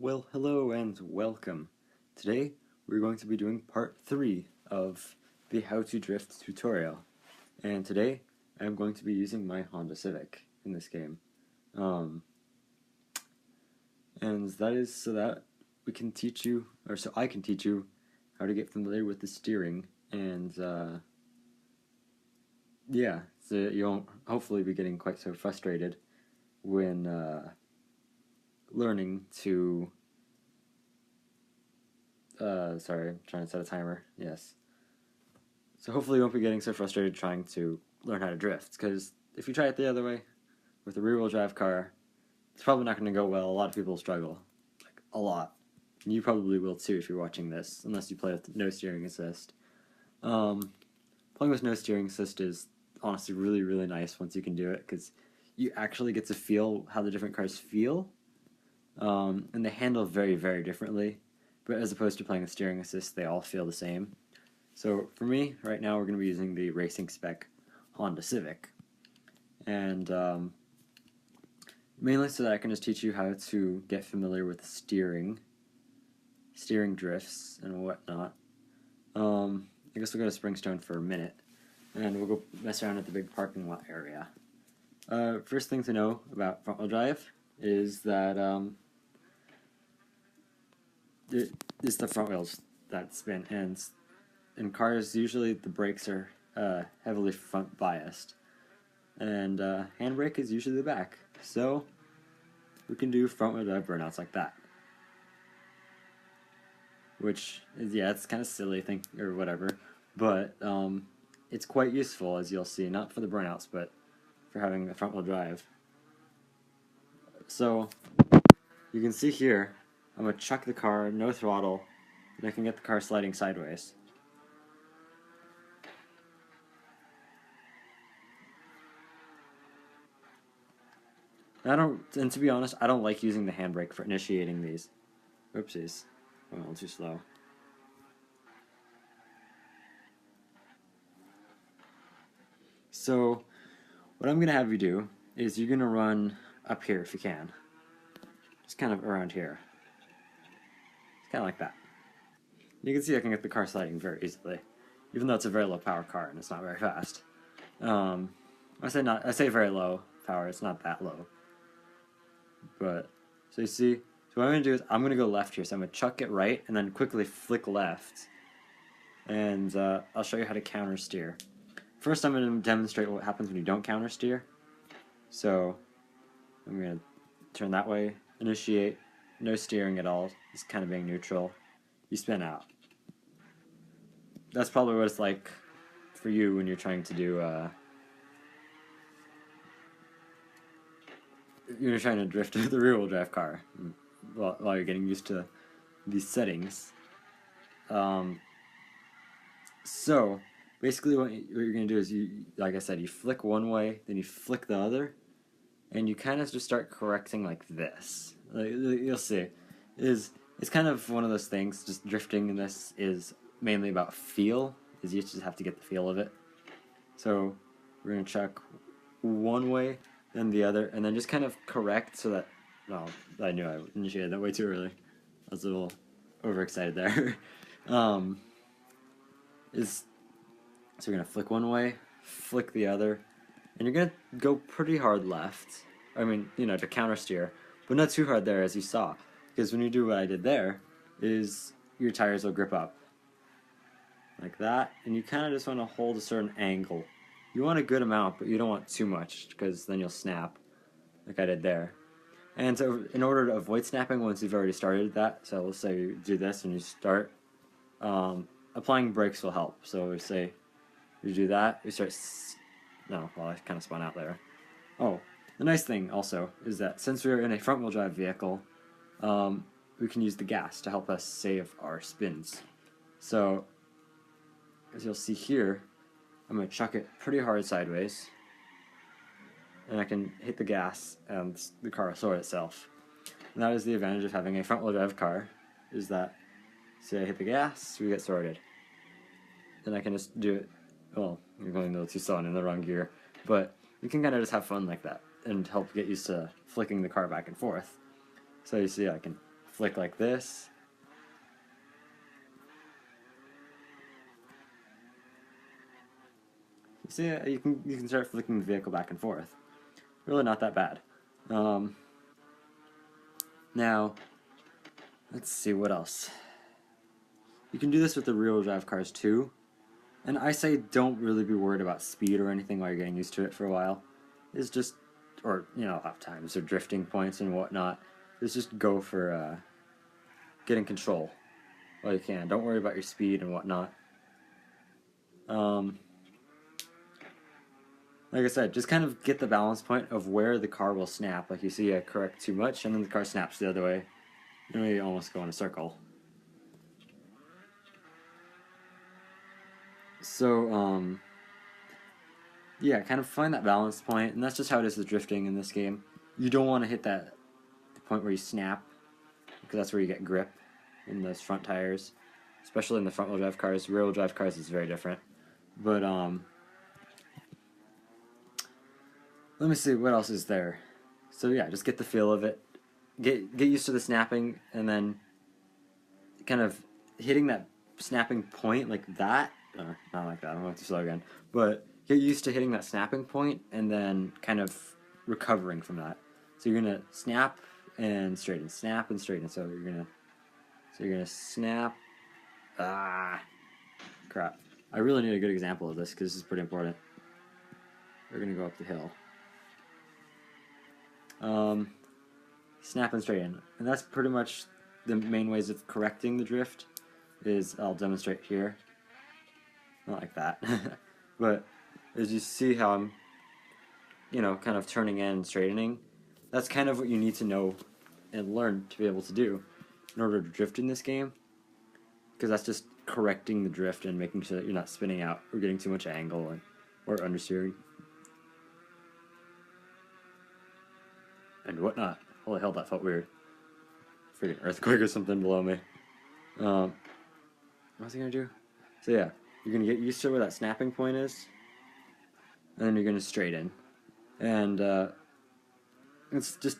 Well, hello and welcome. Today we're going to be doing part 3 of the How to Drift tutorial. And today I'm going to be using my Honda Civic in this game. And that is so that we can teach you, or so I can teach you, how to get familiar with the steering. And yeah, so you won't hopefully be getting quite so frustrated when learning to sorry, I'm trying to set a timer. Yes. So hopefully you won't be getting so frustrated trying to learn how to drift, because if you try it the other way, with a rear-wheel drive car, it's probably not going to go well. A lot of people struggle. Like, a lot. And you probably will too if you're watching this, unless you play with no steering assist. Playing with no steering assist is honestly really, really nice once you can do it, because you actually get to feel how the different cars feel, and they handle very, very differently. But as opposed to playing with steering assist, they all feel the same. So for me, right now we're going to be using the racing spec Honda Civic. And mainly so that I can just teach you how to get familiar with steering drifts and whatnot. I guess we'll go to Springstone for a minute, and we'll go mess around at the big parking lot area. First thing to know about front-wheel drive is that it's the front wheels that spin, and in cars usually the brakes are heavily front biased, and handbrake is usually the back, so we can do front wheel drive burnouts like that, which is, yeah, it's kind of silly or whatever, but it's quite useful, as you'll see, not for the burnouts but for having a front wheel drive. So you can see here I'm going to chuck the car, no throttle, and I can get the car sliding sideways. And to be honest, I don't like using the handbrake for initiating these. Oopsies. Went a little too slow. So, what I'm going to have you do is you're going to run up here if you can. Just kind of around here. Kind of like that. You can see I can get the car sliding very easily, even though it's a very low power car and it's not very fast. I say very low power, it's not that low. But, so you see, so what I'm going to do is I'm going to go left here, so I'm going to chuck it right and then quickly flick left. And I'll show you how to counter steer. First I'm going to demonstrate what happens when you don't counter steer. So I'm going to turn that way, initiate, no steering at all, just kind of being neutral. You spin out. That's probably what it's like for you when you're trying to do you're trying to drift with a rear-wheel drive car while you're getting used to these settings. So basically what you're going to do is, like I said, you flick one way, then you flick the other, and you kind of just start correcting like this. You'll see. It's kind of one of those things, just drifting in this is mainly about feel, is you just have to get the feel of it. So we're going to check one way, then the other, and then just kind of correct so that, no, I knew I initiated that way too early. I was a little overexcited there. So we're going to flick one way, flick the other, and you're going to go pretty hard left. I mean, to counter steer, but not too hard there, as you saw. Because when you do what I did there, is your tires will grip up. Like that, and you kind of just want to hold a certain angle. You want a good amount, but you don't want too much, because then you'll snap, like I did there. And so in order to avoid snapping once you've already started that, so let's say you do this and you start, applying brakes will help. So we say you do that, you start, no, well, I kind of spun out there. Oh, the nice thing also is that since we're in a front-wheel drive vehicle, we can use the gas to help us save our spins. So, as you'll see here, I'm going to chuck it pretty hard sideways, and I can hit the gas and the car will sort itself. And that is the advantage of having a front-wheel drive car, is that, say I hit the gas, we get sorted. Then I can just do it, well, you're going a little too slow and in the wrong gear, but you can kind of just have fun like that and help get used to flicking the car back and forth. So you see I can flick like this. You see, you can start flicking the vehicle back and forth. Really not that bad. Now, let's see what else. You can do this with the rear-wheel drive cars too. And I say don't really be worried about speed or anything while you're getting used to it for a while. It's just, or, you know, off times or drifting points and whatnot. It's just go for getting control while you can. Don't worry about your speed and whatnot. Like I said, just kind of get the balance point of where the car will snap. Like you see I correct too much and then the car snaps the other way. And we almost go in a circle. So, yeah, kind of find that balance point, and that's just how it is with drifting in this game. You don't want to hit the point where you snap, because that's where you get grip in those front tires, especially in the front-wheel drive cars. Rear-wheel drive cars is very different. But, let me see, what else is there? So yeah, just get the feel of it. Get used to the snapping, and then kind of hitting that snapping point like that. Not like that, I'm going too slow again. But get used to hitting that snapping point, and then kind of recovering from that. So you're going to snap and straighten, snap and straighten. So you're going to snap. Crap. I really need a good example of this, because this is pretty important. We're going to go up the hill. Snap and straighten, and that's pretty much the main ways of correcting the drift. Is I'll demonstrate here, not like that, but as you see how I'm, kind of turning in and straightening, that's kind of what you need to know and learn to be able to do in order to drift in this game, because that's just correcting the drift and making sure that you're not spinning out or getting too much angle or understeering and whatnot. Holy hell, that felt weird. Freaking earthquake or something below me. What was I gonna do? So yeah, you're gonna get used to where that snapping point is, and then you're gonna straighten. And it's just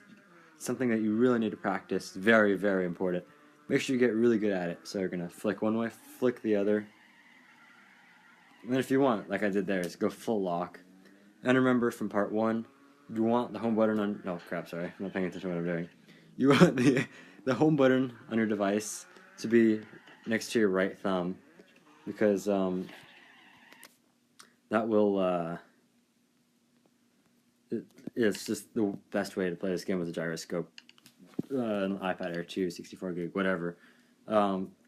something that you really need to practice. Very, very important. Make sure you get really good at it. So you're gonna flick one way, flick the other. And then if you want, like I did there, is go full lock. And remember from part 1, you want the home button on... Oh, crap, sorry. I'm not paying attention to what I'm doing. You want the home button on your device to be next to your right thumb, because that will... it's just the best way to play this game with a gyroscope. An iPad Air 2, 64 gig, whatever.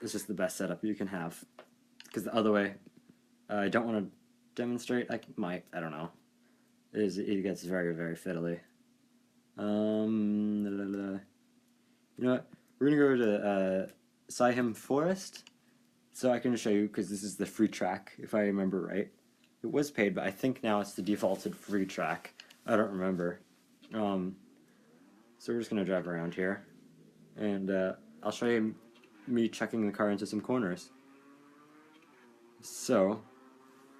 It's just the best setup you can have. Because the other way, I don't want to demonstrate. I might, I don't know. It gets very, very fiddly. You know what? We're gonna go to Sihim Forest, so I can show you, because this is the free track, if I remember right. It was paid, but I think now it's the defaulted free track. I don't remember. So we're just gonna drive around here, and I'll show you me chucking the car into some corners. So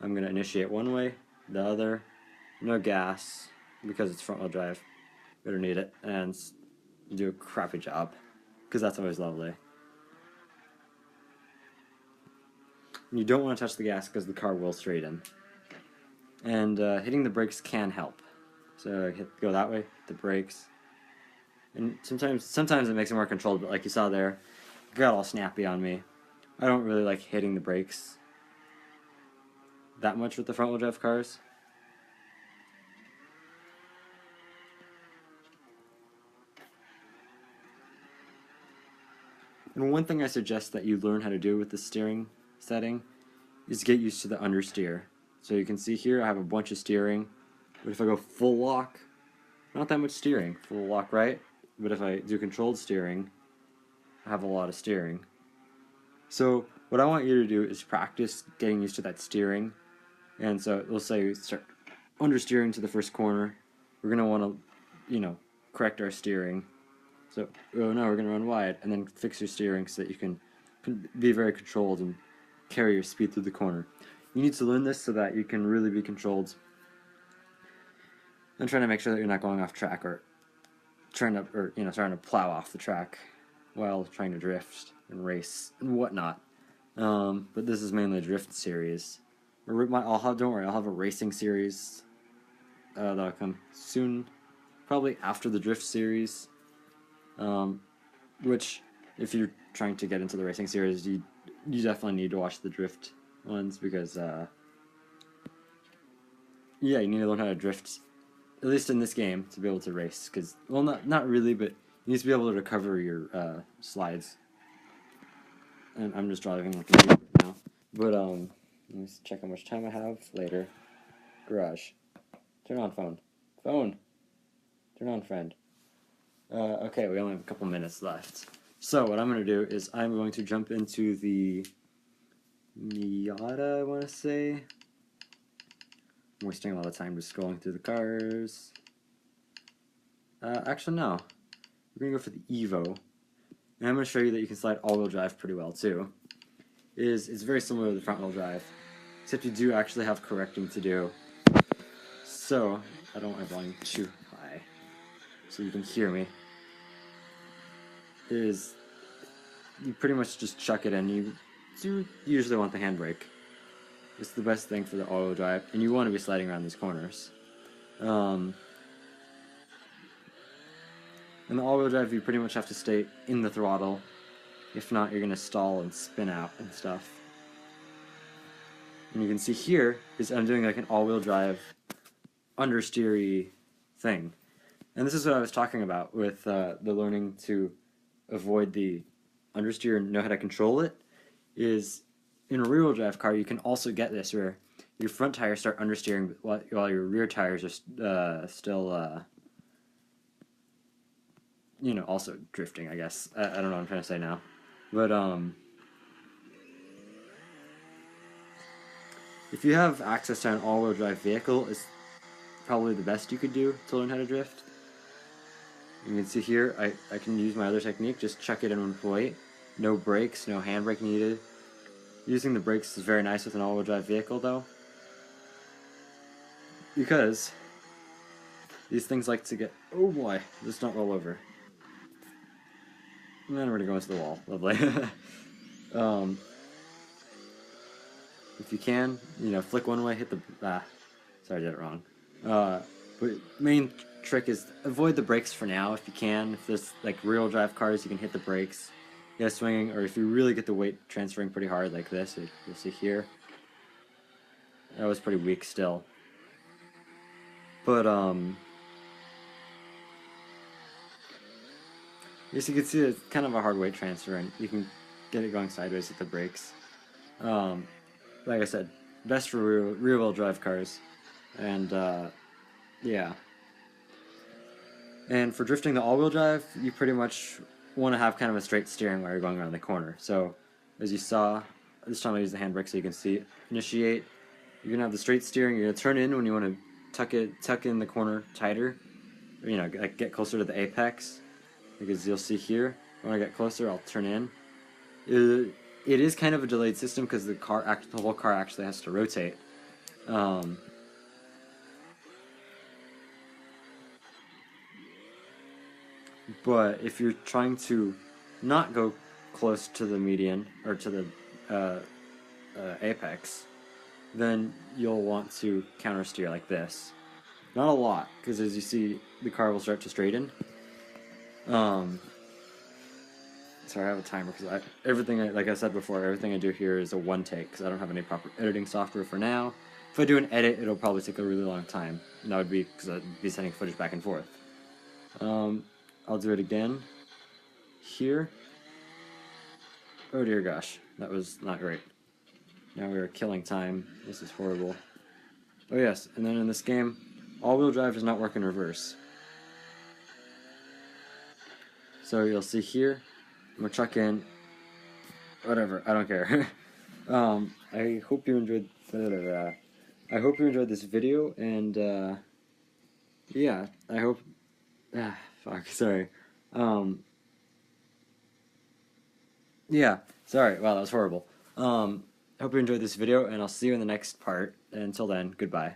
I'm gonna initiate one way, the other. No gas, because it's front-wheel drive. Better need it, and do a crappy job, because that's always lovely. And you don't want to touch the gas, because the car will straighten. And hitting the brakes can help. So go that way, the brakes. And sometimes it makes it more controlled, but like you saw there, it got all snappy on me. I don't really like hitting the brakes that much with the front-wheel drive cars. And one thing I suggest that you learn how to do with the steering setting is get used to the understeer. So you can see here I have a bunch of steering, but if I go full lock, not that much steering. Full lock right, but if I do controlled steering, I have a lot of steering. So what I want you to do is practice getting used to that steering. And so we'll say we start understeering to the first corner. We're going to want to, correct our steering. So, now we're going to run wide, and then fix your steering so that you can be very controlled and carry your speed through the corner. You need to learn this so that you can really be controlled and trying to make sure that you're not going off track or trying to plow off the track. while trying to drift and race and whatnot. But this is mainly a drift series. Don't worry, I'll have a racing series that'll come soon, probably after the drift series. Which, if you're trying to get into the racing series, you definitely need to watch the drift ones because, yeah, you need to learn how to drift, at least in this game, to be able to race. Because, well, not really, but you need to be able to recover your slides. And I'm just driving like an idiot right now. But let me check how much time I have later. Garage. Turn on phone. Phone. Turn on friend. Okay, we only have a couple minutes left. So what I'm going to do is I'm going to jump into the Miata, I want to say. I'm wasting a lot of time just scrolling through the cars. Actually, no. We're going to go for the Evo. And I'm going to show you that you can slide all-wheel drive pretty well, too. It's very similar to the front-wheel drive, except you do actually have correcting to do. So, I don't want my volume too high, so you can hear me. You pretty much just chuck it in. You usually want the handbrake. It's the best thing for the all-wheel drive, and you want to be sliding around these corners. In the all-wheel drive, you pretty much have to stay in the throttle. If not, you're going to stall and spin out and stuff. And you can see here is I'm doing like an all-wheel drive understeery thing. And this is what I was talking about with the learning to avoid the understeer and know how to control it. Is in a rear-wheel drive car, you can also get this where your front tires start understeering while your rear tires are still, also drifting, I guess. I don't know what I'm trying to say now. But, if you have access to an all-wheel drive vehicle, it's probably the best you could do to learn how to drift. You can see here, I can use my other technique, just chuck it in one plate. No brakes, no handbrake needed. Using the brakes is very nice with an all-wheel drive vehicle, though, because these things like to get, oh boy, just don't roll over. And then we're going to go into the wall. Lovely. If you can, flick one way, hit the, sorry, I did it wrong. But main trick is avoid the brakes for now if you can. If there's like rear-wheel drive cars, you can hit the brakes. Yeah, swinging, or if you really get the weight transferring pretty hard like this, you'll see here. That was pretty weak still. But, as you can see, it's kind of a hard weight transfer, and you can get it going sideways with the brakes. Like I said, best for rear-wheel drive cars. And, yeah. And for drifting the all-wheel drive, you pretty much want to have kind of a straight steering while you're going around the corner. So, as you saw, this time I use the handbrake so you can see it. Initiate. You're going to have the straight steering. You're going to turn in when you want to tuck in the corner tighter. Get closer to the apex. Because you'll see here, when I get closer, I'll turn in. It is kind of a delayed system because the whole car actually has to rotate. But if you're trying to not go close to the median, or to the apex, then you'll want to counter steer like this. Not a lot, because as you see, the car will start to straighten. Sorry, I have a timer, because like I said before, everything I do here is a one take, because I don't have any proper editing software for now. If I do an edit, it'll probably take a really long time, and that would be because I'd be sending footage back and forth. I'll do it again. Here. Oh dear gosh, that was not great. Now we are killing time. This is horrible. Oh yes, and then in this game, all-wheel drive does not work in reverse. So you'll see here, I'm gonna chuck in, whatever, I don't care. I hope you enjoyed. I hope you enjoyed this video, and yeah, I hope. Sorry. Yeah, sorry. Wow, that was horrible. Hope you enjoyed this video, and I'll see you in the next part. And until then, goodbye.